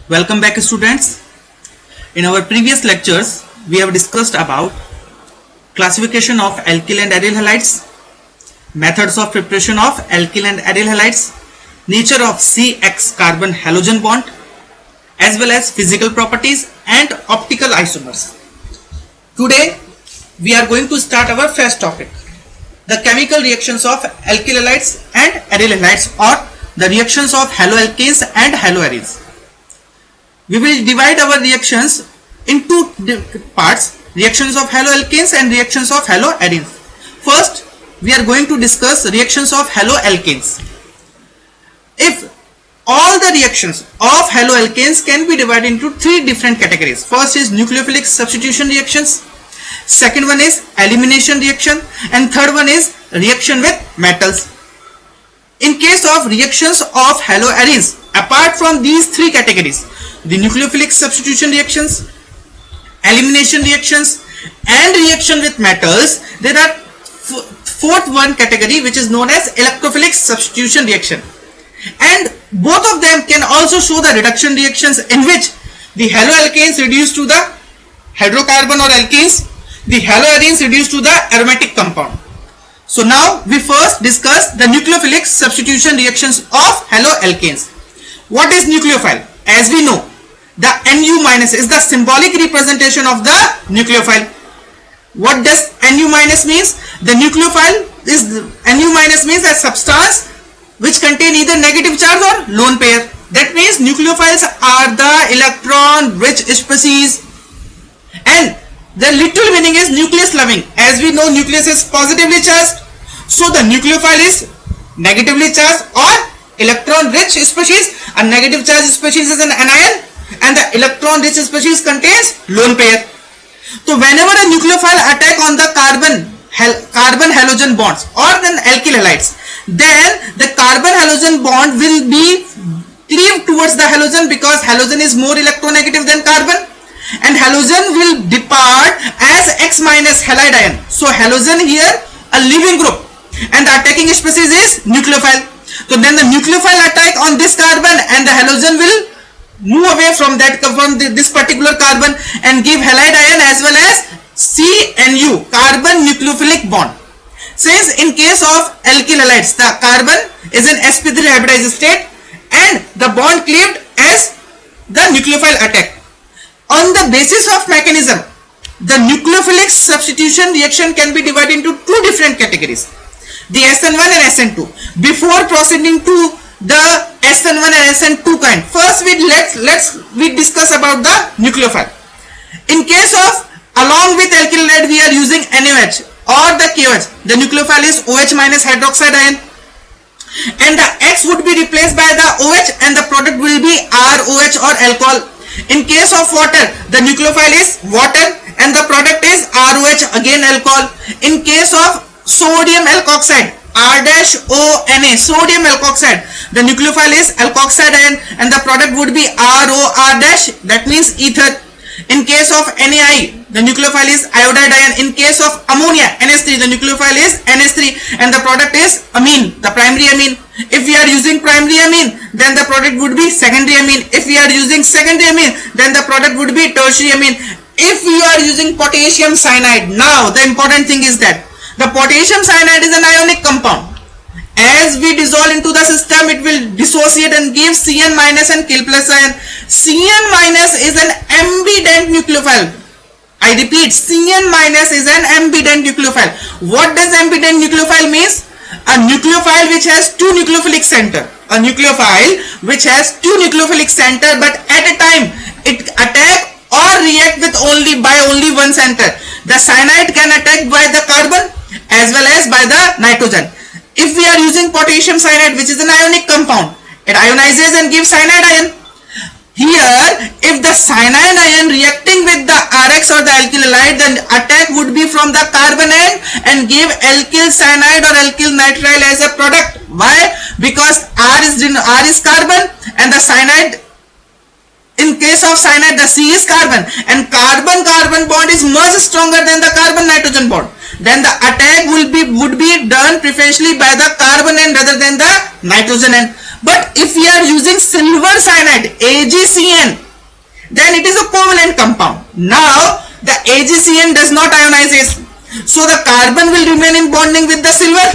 Welcome back, students. In our previous lectures, we have discussed about classification of alkyl and aryl halides, methods of preparation of alkyl and aryl halides, nature of CX carbon halogen bond, as well as physical properties and optical isomers. Today, we are going to start our first topic, the chemical reactions of alkyl halides and aryl halides, or the reactions of haloalkanes and haloaryls. We will divide our reactions into parts, reactions of haloalkanes and reactions of haloaryls. First, we are going to discuss reactions of haloalkanes. If all the reactions of haloalkanes can be divided into three different categories. First is nucleophilic substitution reactions, second one is elimination reaction, and third one is reaction with metals. In case of reactions of haloaryls, apart from these three categories, the nucleophilic substitution reactions, elimination reactions, and reaction with metals, there are fourth one category which is known as electrophilic substitution reaction, and both of them can also show the reduction reactions in which the haloalkanes reduce to the hydrocarbon or alkenes, the haloaryls reduce to the aromatic compound. So now we first discuss the nucleophilic substitution reactions of haloalkanes. What is nucleophile? As we know, the Nu- is the symbolic representation of the nucleophile. What does Nu- means? The nucleophile is Nu- means a substance which contain either negative charge or lone pair. That means nucleophiles are the electron rich species, and the literal meaning is nucleus loving. As we know, nucleus is positively charged, so the nucleophile is negatively charged or electron rich species. A negative charge species is an anion, and the electron rich species contains lone pair. So whenever a nucleophile attack on the carbon halogen bonds or then alkyl halides, then the carbon halogen bond will be cleaved towards the halogen, because halogen is more electronegative than carbon, and halogen will depart as X- halide ion. So halogen here a leaving group, and the attacking species is nucleophile. So then the nucleophile attack on this carbon, and the halogen will move away from this particular carbon and give halide ion as well as CNU, carbon nucleophilic bond. Since in case of alkyl halides, the carbon is in sp3 hybridized state and the bond cleaved as the nucleophile attack. On the basis of mechanism, the nucleophilic substitution reaction can be divided into two different categories, the SN1 and SN2. Before proceeding to the SN1 and SN2 kind, first we discuss about the nucleophile. In case of along with alkyl halide we are using NaOH or the KOH, the nucleophile is OH minus hydroxide ion, and the X would be replaced by the OH and the product will be ROH or alcohol. In case of water, the nucleophile is water and the product is ROH, again alcohol. In case of sodium alkoxide, R-ONA, sodium alkoxide, the nucleophile is alkoxide ion and the product would be ROR-, that means ether. In case of NaI, the nucleophile is iodide ion. In case of ammonia, NH3, the nucleophile is NH3 and the product is amine, the primary amine. If we are using primary amine, then the product would be secondary amine. If we are using secondary amine, then the product would be tertiary amine. If we are using potassium cyanide, now the important thing is that the potassium cyanide is an ionic compound. As we dissolve into the system, it will dissociate and give Cn- and Kil+ ion. Cn- is an ambident nucleophile. I repeat, Cn- is an ambident nucleophile. What does ambident nucleophile means? A nucleophile which has two nucleophilic center. A nucleophile which has two nucleophilic center, but at a time it attack or react with only one center. The cyanide can attack by the carbon as well as by the nitrogen. If we are using potassium cyanide, which is an ionic compound, it ionizes and gives cyanide ion. Here, if the cyanide ion reacting with the RX or the alkyl halide, then attack would be from the carbon end and give alkyl cyanide or alkyl nitrile as a product. Why? Because R is carbon and the cyanide, in case of cyanide, the C is carbon, and carbon-carbon bond is much stronger than the carbon-nitrogen bond. Then the attack would be done preferentially by the carbon end rather than the nitrogen end. But if we are using silver cyanide, AgCN, then it is a covalent compound. Now the AgCN does not ionize, so the carbon will remain in bonding with the silver,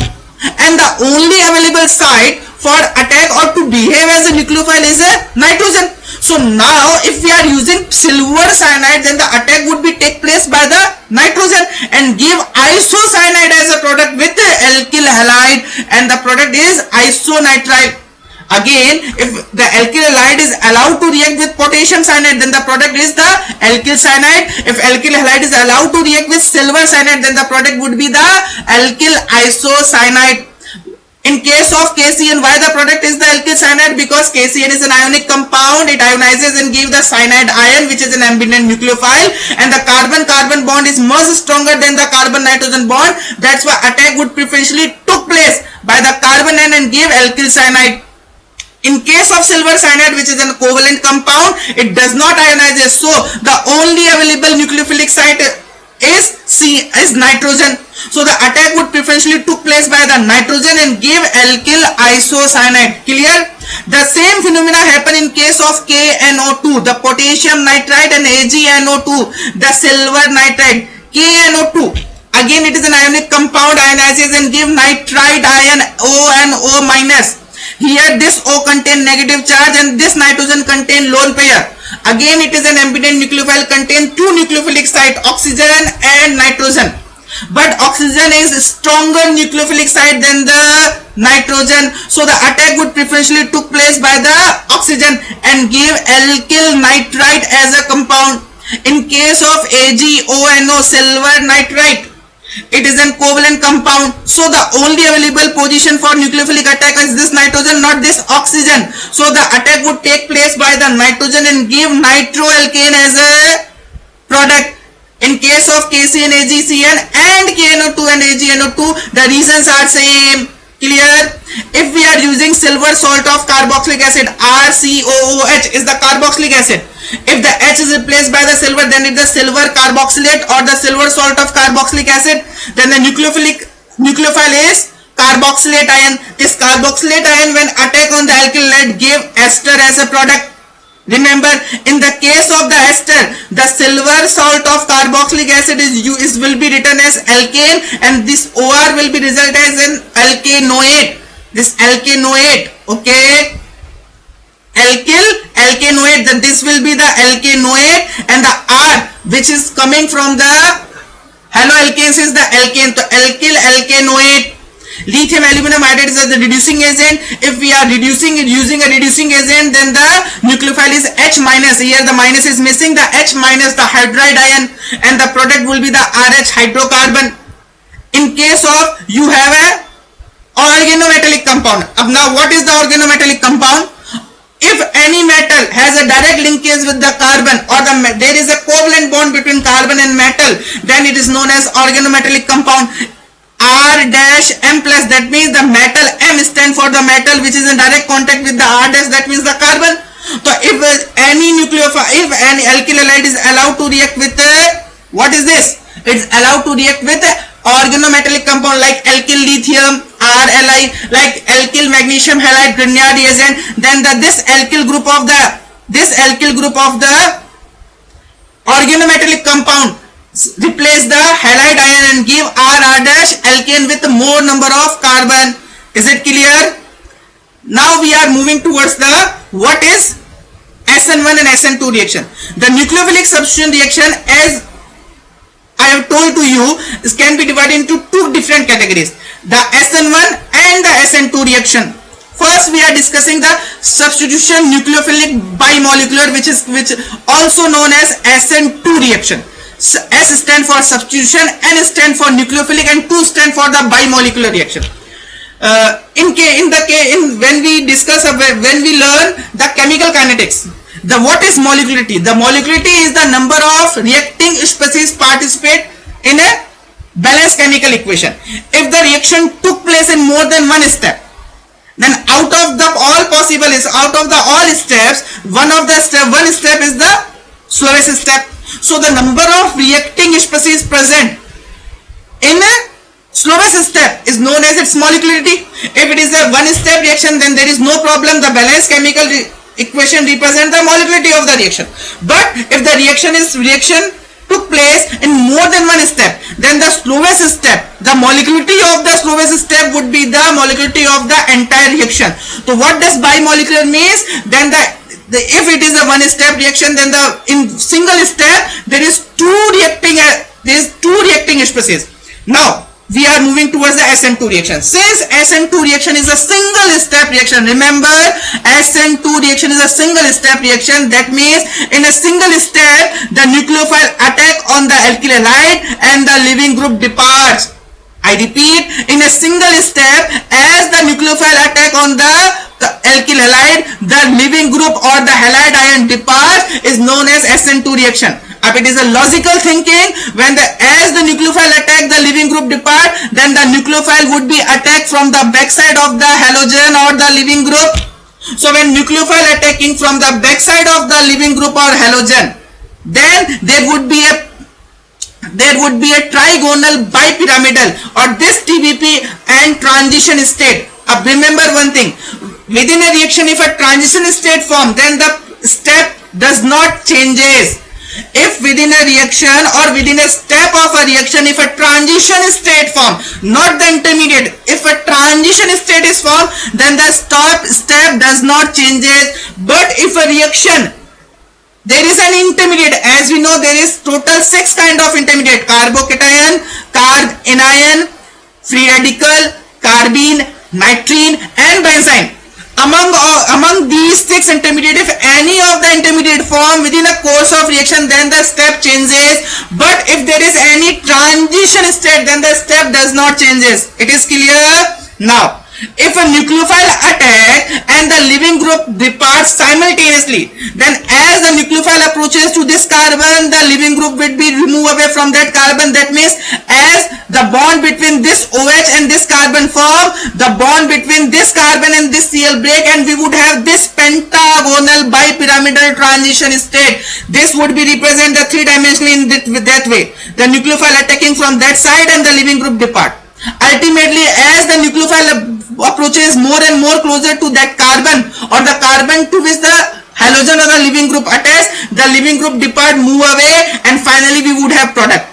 and the only available site for attack or to behave as a nucleophile is a nitrogen. So now if we are using silver cyanide, then the attack would be take place by the nitrogen and give isocyanide as a product with the alkyl halide, and the product is isonitrile. Again, if the alkyl halide is allowed to react with potassium cyanide, then the product is the alkyl cyanide. If alkyl halide is allowed to react with silver cyanide, then the product would be the alkyl isocyanide. In case of KCN, why the product is the alkyl cyanide? Because KCN is an ionic compound. It ionizes and gives the cyanide ion, which is an ambient nucleophile, and the carbon-carbon bond is much stronger than the carbon-nitrogen bond. That's why attack would preferentially took place by the carbon and give alkyl cyanide. In case of silver cyanide, which is a covalent compound, it does not ionize, so the only available nucleophilic site is nitrogen. So the attack would preferentially took place by the nitrogen and give alkyl isocyanide. Clear? The same phenomena happen in case of KNO2, the potassium nitrite, and AgNO2, the silver nitride. KNO2, again it is an ionic compound, ionizes and give nitride ion O and O minus. Here this O contain negative charge and this nitrogen contain lone pair. Again it is an ambient nucleophile, contain two nucleophilic site, oxygen and nitrogen. But oxygen is stronger nucleophilic site than the nitrogen, so the attack would preferentially took place by the oxygen and give alkyl nitrite as a compound. In case of AgONO, silver nitrite, it is a covalent compound, so the only available position for nucleophilic attack is this nitrogen, not this oxygen. So the attack would take place by the nitrogen and give nitroalkane as a product. In case of KCN, AgCN and KNO2 and AgNO2, the reasons are same. Clear? If we are using silver salt of carboxylic acid, RCOOH is the carboxylic acid. If the H is replaced by the silver, then it is the silver carboxylate or the silver salt of carboxylic acid. Then the nucleophile is carboxylate ion. This carboxylate ion, when attack on the alkyl halide, give ester as a product. Remember, in the case of the ester, the silver salt of carboxylic acid will be written as alkane, and this OR will be result as an alkanoate. This alkanoate, okay? Alkanoate, then this will be the alkanoate, and the R which is coming from the haloalkanes is the alkane. So alkyl alkanoate. Lithium aluminum hydride is the reducing agent. If we are using a reducing agent, then the nucleophile is H minus. Here the minus is missing, the H minus, the hydride ion, and the product will be the RH hydrocarbon. In case of you have a organometallic compound. Now what is the organometallic compound? If any metal has a direct linkage with the carbon, or there is a covalent bond between carbon and metal, then it is known as organometallic compound. R dash M plus, that means the metal M stand for the metal which is in direct contact with the R dash, that means the carbon. So if any alkyl halide is allowed to react with what is this? It's allowed to react with organometallic compound like alkyl lithium, RLi, like alkyl magnesium halide Grignard reagent. Then this alkyl group of the organometallic compound replace the halide ion and give R dash alkane with more number of carbon. Is it clear? Now we are moving towards the what is SN1 and SN2 reaction. The nucleophilic substitution reaction, as I have told to you, this can be divided into two different categories, the SN1 and the SN2 reaction. First we are discussing the substitution nucleophilic bimolecular, which also known as SN2 reaction. S stand for substitution, N stand for nucleophilic, and 2 stand for the bimolecular reaction. When we learn the chemical kinetics, what is molecularity? The molecularity is the number of reacting species participate in a balanced chemical equation. If the reaction took place in more than one step, then out of all steps, one step is the slowest step. So the number of reacting species present in a Slowest step is known as its molecularity. If it is a one-step reaction, then there is no problem. The balanced chemical equation represents the molecularity of the reaction. But if the reaction took place in more than one step, then the slowest step, the molecularity of the slowest step would be the molecularity of the entire reaction. So what does bimolecular means? Then if it is a one-step reaction, then in single step there is two reacting species. Now we are moving towards the SN2 reaction. Since SN2 reaction is a single step reaction, remember SN2 reaction is a single step reaction. That means in a single step the nucleophile attack on the alkyl halide and the leaving group departs. I repeat, in a single step, as the nucleophile attack on the alkyl halide, the leaving group or the halide ion departs is known as SN2 reaction. If it is a logical thinking, as the nucleophile attack the leaving group depart, then the nucleophile would be attacked from the backside of the halogen or the leaving group. So when nucleophile attacking from the backside of the leaving group or halogen, then there would be a trigonal bipyramidal or this TBP and transition state. Remember one thing, within a reaction if a transition state form, then the step does not changes. If within a reaction or within a step of a reaction, if a transition state form, not the intermediate, if a transition state is formed, then the step does not changes. But if a reaction, there is an intermediate, as we know there is total 6 kind of intermediate: carbocation, anion, free radical, carbene, nitrene and benzene. Among these 6 intermediate, if any of the intermediate form within a course of reaction, then the step changes. But if there is any transition state, then the step does not changes. It is clear? Now, if a nucleophile attack and the leaving group departs simultaneously, then as the nucleophile approaches to this carbon, the leaving group will be removed away from that carbon. That means as the bond between this OH and this carbon form, the bond between this carbon and this Cl break, and we would have this pentagonal bipyramidal transition state. This would be represented 3-dimensionally in that way. The nucleophile attacking from that side and the leaving group depart. Ultimately, as the nucleophile approaches more and more closer to that carbon or the carbon to which the halogen or the leaving group attach, the leaving group depart, move away, and finally we would have product.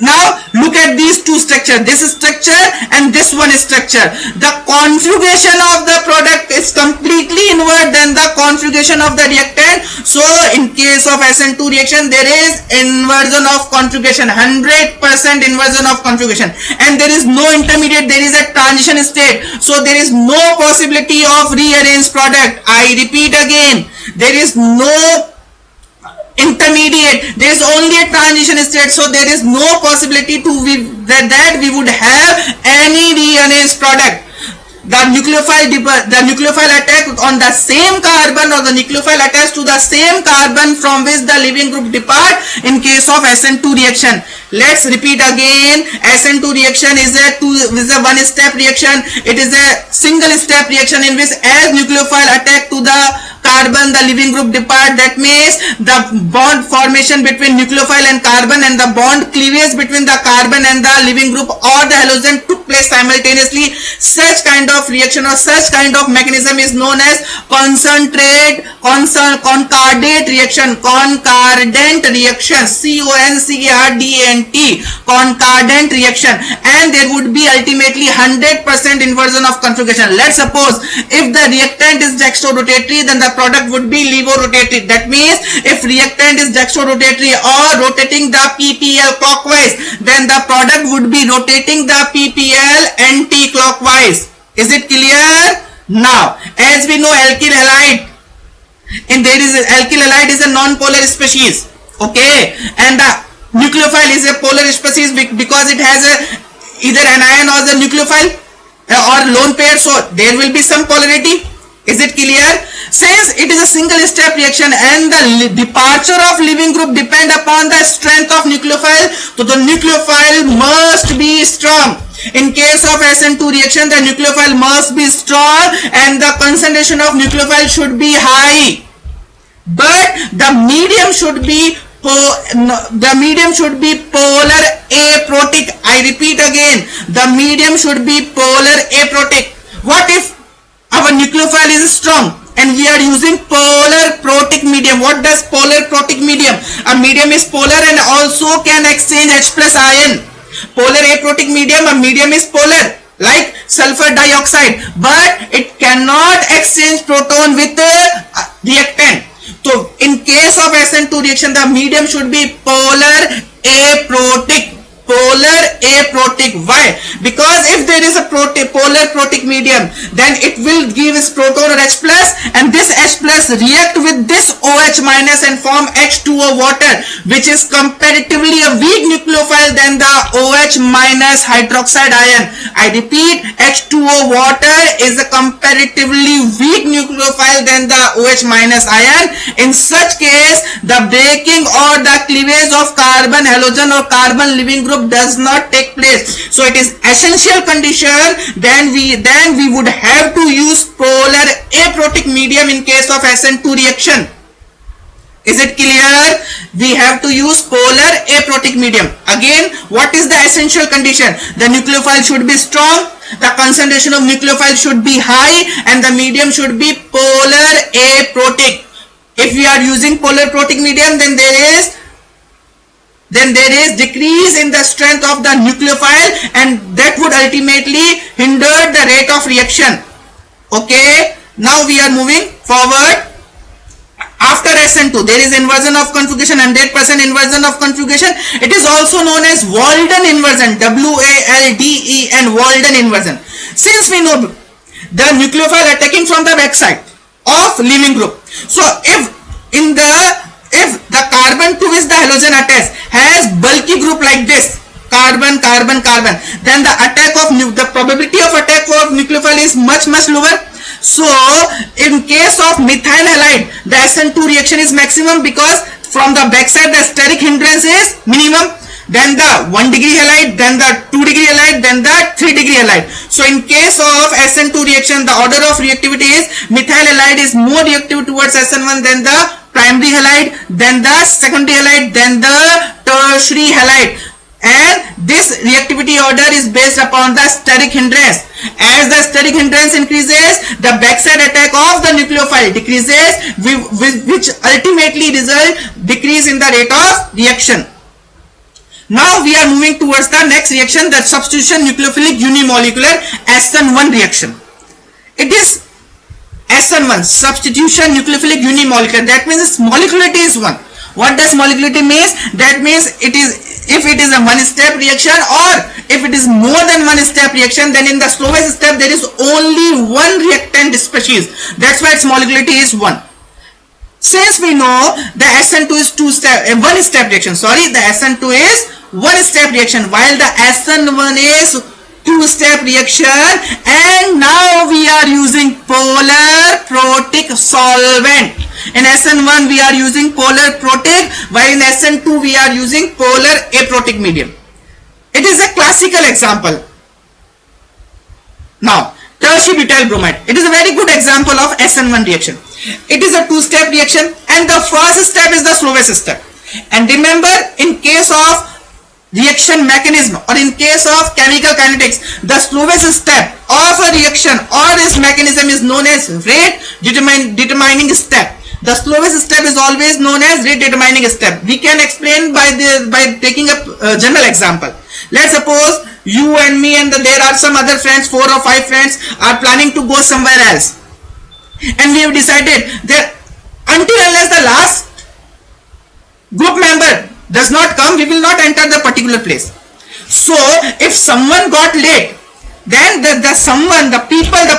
Now look at these two structures, this structure and this one structure. The configuration of the product is completely inward than the configuration of the reactant. So in case of SN2 reaction, there is inversion of configuration, 100% inversion of configuration, and there is no intermediate, there is a transition state. So there is no possibility of rearranged product. I repeat again, there is no intermediate, there is only a transition state. So there is no possibility that we would have any rearranged product. The nucleophile attack on the same carbon or the nucleophile attached to the same carbon from which the leaving group depart in case of SN2 reaction. Let's repeat again. SN2 reaction is a one-step reaction. It is a single step reaction in which as nucleophile attack to the carbon, the leaving group depart. That means the bond formation between nucleophile and carbon and the bond cleavage between the carbon and the leaving group or the halogen took place simultaneously. Such kind of reaction or such kind of mechanism is known as concordant reaction. Concordant reaction, CONCARDANT, concordant reaction, and there would be ultimately 100% inversion of configuration. Let's suppose if the reactant is dextrorotatory, then the product would be levorotatory. That means if reactant is dextrorotatory or rotating the PPL clockwise, then the product would be rotating the PPL anti-clockwise. Is it clear? Now, as we know, alkyl halide, alkyl halide is a non-polar species. Okay, and the nucleophile is a polar species because it has either anion or the nucleophile or lone pair. So there will be some polarity. Is it clear? Since it is a single step reaction and the departure of leaving group depend upon the strength of nucleophile, so the nucleophile must be strong. In case of SN2 reaction, the nucleophile must be strong and the concentration of nucleophile should be high, but the medium should be the medium should be polar aprotic. I repeat again, the medium should be polar aprotic. What if our nucleophile is strong and we are using polar protic medium? What does polar protic medium? A medium is polar and also can exchange H plus ion. Polar aprotic medium, a medium is polar like sulfur dioxide, but it cannot exchange proton with reactant. So in case of SN2 reaction, the medium should be polar aprotic. Polar aprotic. Why? Because if there is a polar protic medium, then it will give its proton or H plus, and this H plus react with this OH minus and form H2O water, which is comparatively a weak nucleophile than the OH minus hydroxide ion. I repeat, H2O water is a comparatively weak nucleophile than the OH minus ion. In such case, the breaking or the cleavage of carbon halogen or carbon leaving group does not take place. So it is essential condition, then we would have to use polar aprotic medium in case of SN2 reaction. Is it clear? We have to use polar aprotic medium. Again, what is the essential condition? The nucleophile should be strong, the concentration of nucleophile should be high, and the medium should be polar aprotic. If we are using polar protic medium, then there is decrease in the strength of the nucleophile, and that would ultimately hinder the rate of reaction. Okay, now we are moving forward. After SN2, there is inversion of conjugation, 100% inversion of conjugation. It is also known as Walden inversion, WALDEN, Walden inversion. Since we know the nucleophile attacking from the backside of leaving group, so if the carbon to which the halogen attached has bulky group like this, carbon, carbon, carbon, then the probability of attack of nucleophile is much lower. So in case of methyl halide, the SN2 reaction is maximum because from the backside the steric hindrance is minimum. Then the 1 degree halide, then the 2 degree halide, then the 3 degree halide. So in case of SN2 reaction, the order of reactivity is methyl halide is more reactive towards SN1 than the primary halide, then the secondary halide, then the tertiary halide. And this reactivity order is based upon the steric hindrance. As the steric hindrance increases, the backside attack of the nucleophile decreases, which ultimately result decrease in the rate of reaction. Now we are moving towards the next reaction, the substitution nucleophilic unimolecular SN1 reaction. It is SN1, substitution nucleophilic unimolecular. That means its molecularity is 1. What does molecularity means? That means it is, if it is a one-step reaction or if it is more than one-step reaction, then in the slowest step there is only one reactant species. That's why its molecularity is 1. Since we know the SN2 is one-step reaction, the SN2 is one-step reaction, while the SN1 is two-step reaction, and now we are using polar protic solvent. In SN1 we are using polar protic, while in SN2 we are using polar aprotic medium. It is a classical example. Now, tertiary butyl bromide. It is a very good example of SN1 reaction. It is a two-step reaction, and the first step is the slowest step. And remember, in case of reaction mechanism or in case of chemical kinetics, the slowest step of a reaction or its mechanism is known as rate determining step. The slowest step is always known as rate determining step. We can explain by taking a general example. Let's suppose you and me and there are some other friends, 4 or 5 friends are planning to go somewhere else, and we have decided that until unless the last group member does not come, we will not enter the particular place. So if someone got late, then the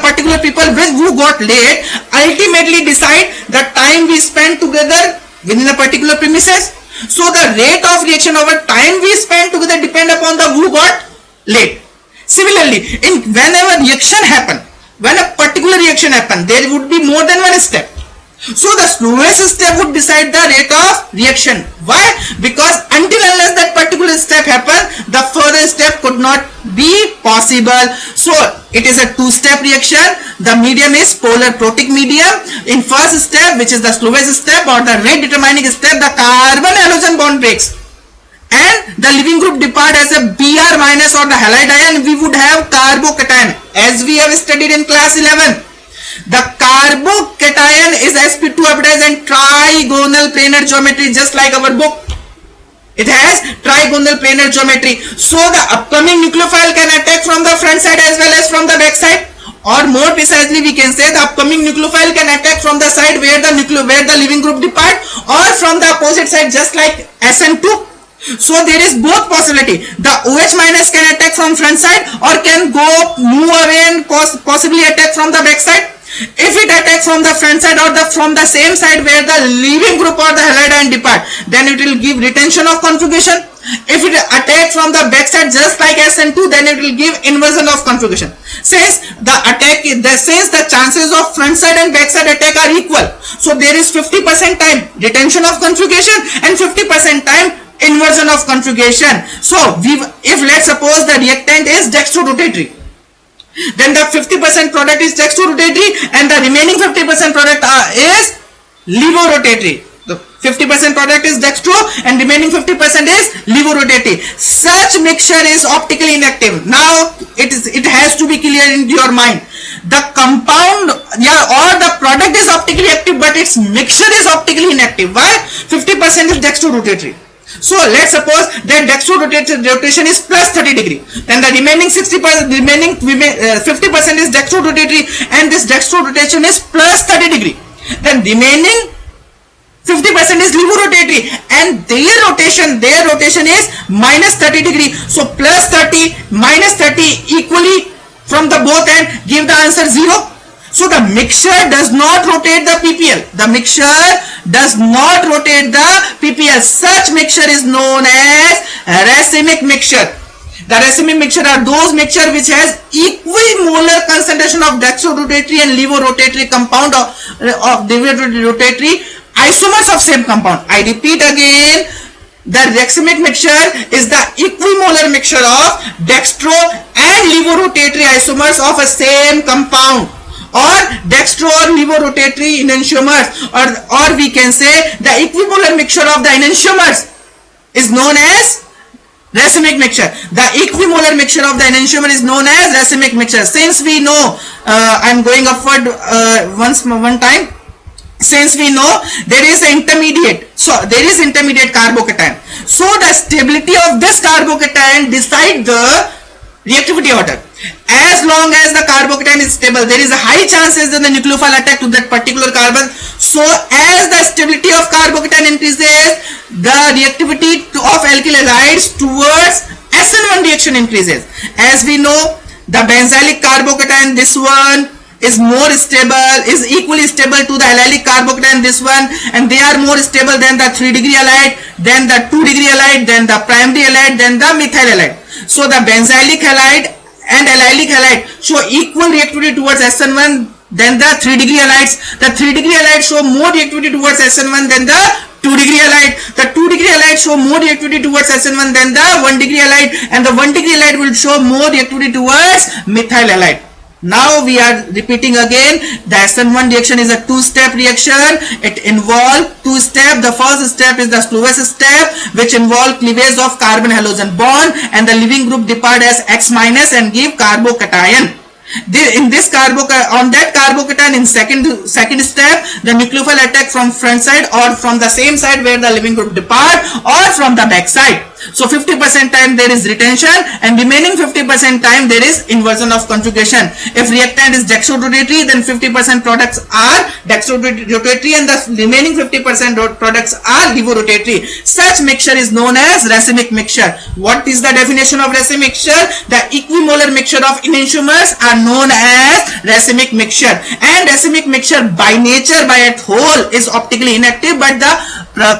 particular people who got late ultimately decide the time we spend together within a particular premises. So the rate of reaction over time we spend together depend upon the who got late. Similarly, whenever reaction happen, when a particular reaction happen, there would be more than one step. So the slowest step would decide the rate of reaction. Why? Because until unless that particular step happens, the further step could not be possible. So it is a two-step reaction. The medium is polar protic medium. In first step, which is the slowest step or the rate determining step, the carbon halogen bond breaks and the leaving group depart as a Br minus or the halide ion. We would have carbocation as we have studied in class 11. The carbocation is sp2 hybridized and trigonal planar geometry, just like our book. It has trigonal planar geometry. So the upcoming nucleophile can attack from the front side as well as from the back side. Or more precisely, we can say the upcoming nucleophile can attack from the side where the leaving group depart, or from the opposite side, just like SN2. So there is both possibility. The OH minus can attack from front side or can move away and possibly attack from the back side. If it attacks from the front side or from the same side where the leaving group or the halide ion depart, then it will give retention of conjugation. If it attacks from the back side just like SN2, then it will give inversion of conjugation. Since the chances of front side and back side attack are equal, so there is 50% time retention of conjugation and 50% time inversion of conjugation. So if let's suppose the reactant is dextrorotatory, then the 50% product is dextrorotatory and the remaining 50% product is levorotatory. The 50% product is dextro and remaining 50% is levorotatory. Such mixture is optically inactive. Now it has to be clear in your mind. The compound or the product is optically active, but its mixture is optically inactive. Why? 50% is dextrorotatory. So let's suppose that dextrorotation is plus 30 degree. Then the remaining 50% is dextrorotatory and this dextrorotation is plus 30 degree. Then remaining 50% is levorotatory and their rotation is minus 30 degree. So plus 30 minus 30 equally from the both end give the answer 0. So the mixture does not rotate the PPL. The mixture does not rotate the PPL. Such mixture is known as racemic mixture. The racemic mixture are those mixture which has equimolar concentration of dextrorotatory and levorotatory compound of levorotatory isomers of same compound. I repeat again, the racemic mixture is the equimolar mixture of dextro and levorotatory isomers of a same compound, or dextro or levorotatory enantiomers, or we can say the equimolar mixture of the enantiomers is known as racemic mixture. The equimolar mixture of the enantiomer is known as racemic mixture. Since we know, I am going upward one time. Since we know there is intermediate, so there is intermediate carbocation. So the stability of this carbocation decide the reactivity order. As long as the carbocation is stable, there is a high chances that the nucleophile attack to that particular carbon. So as the stability of carbocation increases, the reactivity of alkyl halides towards SN1 reaction increases. As we know, the benzylic carbocation, this one is more stable, is equally stable to the allylic carbocation, this one, and they are more stable than the 3-degree halide, then the 2-degree halide, then the primary halide, then the methyl halide. So the benzylic halide and allylic halide show equal reactivity towards SN1 than the 3-degree halides. The 3-degree halides show more reactivity towards SN1 than the 2-degree halide. The 2-degree halide show more reactivity towards SN1 than the 1-degree halide, and the 1-degree halide will show more reactivity towards methyl halide. Now we are repeating again, the SN1 reaction is a two-step reaction. It involves two steps. The first step is the slowest step, which involves cleavage of carbon halogen bond, and the leaving group depart as X minus and give carbocation. In this on that carbocation, in second step, the nucleophile attack from front side or from the same side where the leaving group depart, or from the back side. So 50% time there is retention and remaining 50% time there is inversion of conjugation. If reactant is dextrorotatory, then 50% products are dextrorotatory and the remaining 50% products are levorotatory. Such mixture is known as racemic mixture. What is the definition of racemic mixture? The equimolar mixture of enantiomers are known as racemic mixture. And racemic mixture by nature, by its whole, is optically inactive, but the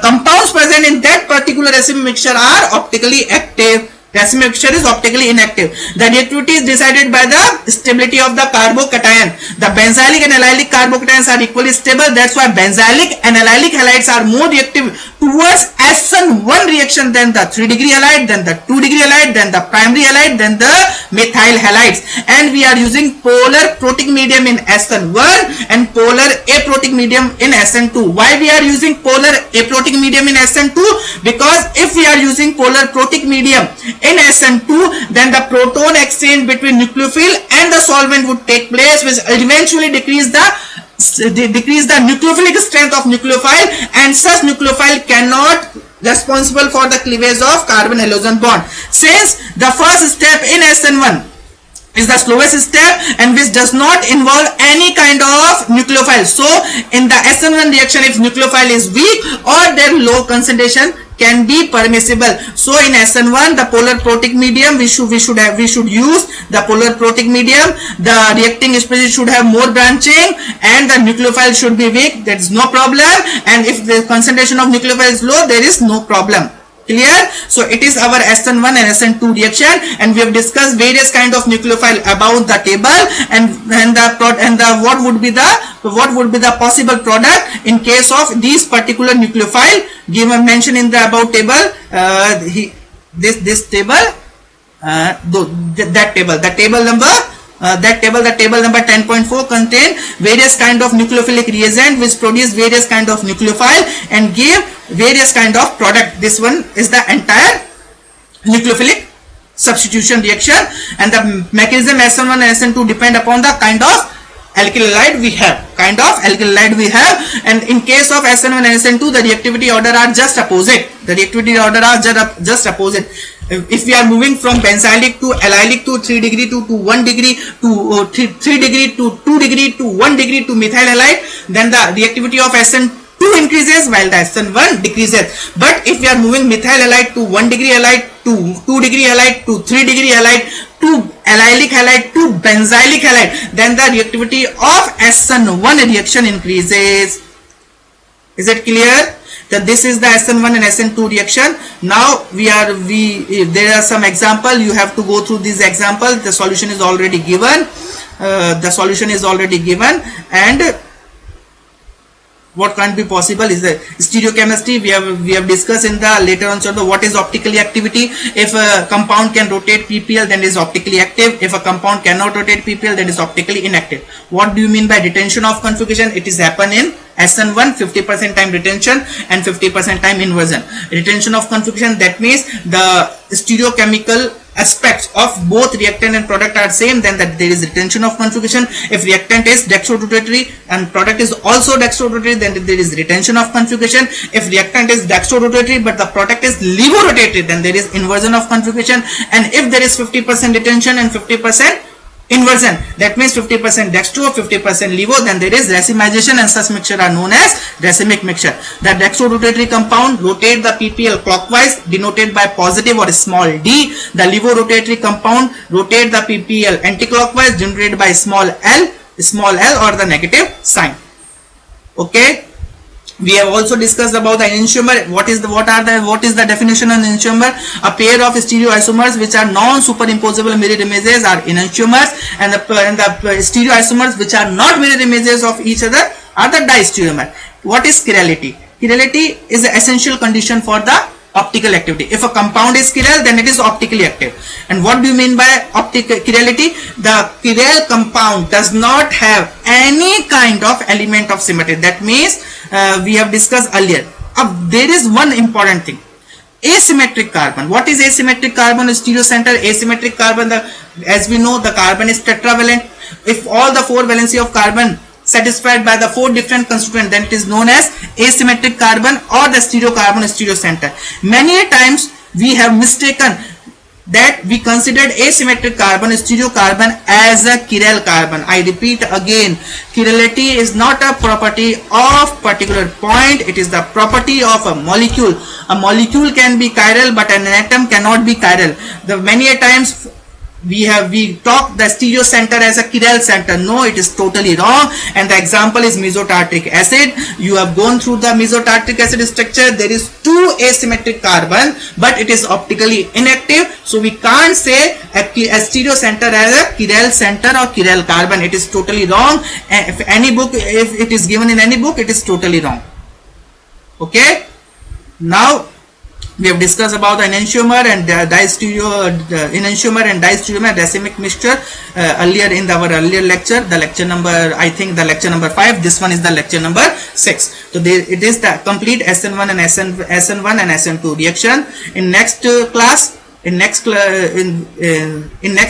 compounds present in that particular racemic mixture are optically active. Racemic mixture is optically inactive. The reactivity is decided by the stability of the carbocation. The benzylic and allylic carbocations are equally stable. That's why benzylic and allylic halides are more reactive towards SN1 reaction than the 3-degree halide, than the 2-degree halide, than the primary halide, than the methyl halides. And we are using polar protic medium in SN1 and polar aprotic medium in SN2. Why we are using polar aprotic medium in SN2? Because if we are using polar protic medium in SN2, then the proton exchange between nucleophile and the solvent would take place, which eventually decrease the nucleophilic strength of nucleophile, and such nucleophile cannot responsible for the cleavage of carbon halogen bond. Since the first step in SN1 is the slowest step and which does not involve any kind of nucleophile, so in the SN1 reaction, if nucleophile is weak or their low concentration can be permissible. So in SN1, the polar protic medium, we should use the polar protic medium. The reacting species should have more branching and the nucleophile should be weak. There is no problem. And if the concentration of nucleophile is low, there is no problem. Clear? So it is our SN1 and SN2 reaction, and we have discussed various kind of nucleophile about the table and what would be the possible product in case of these particular nucleophile given mentioned in the above table. This table, the table number 10.4 contain various kind of nucleophilic reagent which produce various kind of nucleophile and give various kind of product. This one is the entire nucleophilic substitution reaction, and the mechanism SN1 and SN2 depend upon the kind of alkyl halide we have. And in case of SN1 and SN2, the reactivity order are just opposite. If we are moving from benzylic to allylic to 3 degree to 1 degree to 3 degree to 2 degree to 1 degree to methyl halide, then the reactivity of SN2 increases while the SN1 decreases. But if we are moving methyl halide to 1 degree halide to 2 degree halide to 3 degree halide to allylic halide to benzylic halide, then the reactivity of SN1 reaction increases. Is it clear? That this is the SN1 and SN2 reaction. Now there are some example. You have to go through these examples. The solution is already given. And what can't be possible is the stereochemistry. We have discussed in the later on chapter what is optically activity. If a compound can rotate PPL, then it is optically active. If a compound cannot rotate PPL, then it is optically inactive. What do you mean by retention of conjugation? It is happen in SN1, 50% time retention and 50% time inversion. Retention of conjugation, that means the stereochemical aspects of both reactant and product are same, then that there is retention of conjugation. If reactant is dextrorotatory and product is also dextrorotatory, then there is retention of conjugation. If reactant is dextrorotatory but the product is levorotatory, then there is inversion of conjugation. And if there is 50% retention and 50% inversion, that means 50% dextro, 50% levo, then there is racemization, and such mixture are known as racemic mixture. The dextrorotatory compound rotate the PPL clockwise, denoted by positive or small d. The levorotatory compound rotate the PPL anticlockwise, denoted by small l or the negative sign. Okay. We have also discussed about the enantiomer. What is the definition of enantiomer? A pair of stereoisomers which are non-superimposable mirror images are enantiomers, and the stereoisomers which are not mirror images of each other are the distereomer. What is chirality? Chirality is the essential condition for the optical activity. If a compound is chiral, then it is optically active. And what do you mean by optical chirality? The chiral compound does not have any kind of element of symmetry. That means we have discussed earlier. There is one important thing. Asymmetric carbon. What is asymmetric carbon? Stereocenter. Asymmetric carbon, as we know, the carbon is tetravalent. If all the 4 valency of carbon satisfied by the 4 different constituents, then it is known as asymmetric carbon or the stereocarbon stereocenter. Many times we have mistaken that we considered asymmetric carbon stereocarbon as a chiral carbon. I repeat again, chirality is not a property of particular point, it is the property of a molecule. A molecule can be chiral but an atom cannot be chiral. Many times we talk the stereo center as a chiral center. No, it is totally wrong. And the example is mesotartric acid. You have gone through the mesotartric acid structure. There is 2 asymmetric carbon, but it is optically inactive, so we can't say a stereo center as a chiral center or chiral carbon. It is totally wrong. If it is given in any book, it is totally wrong. Okay, now we have discussed about the enantiomer and enantiomer and diastereomer racemic mixture earlier in our earlier lecture, the lecture number, I think the lecture number 5. This one is the lecture number 6. So it is the complete SN1 and SN1 and SN2 reaction. In next class, in next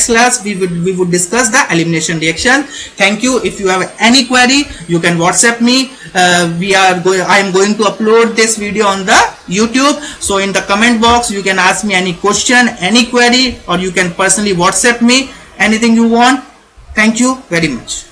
class we would discuss the elimination reaction. Thank you. If you have any query, you can WhatsApp me. I am going to upload this video on the YouTube, so in the comment box you can ask me any question, any query, or you can personally WhatsApp me anything you want. Thank you very much.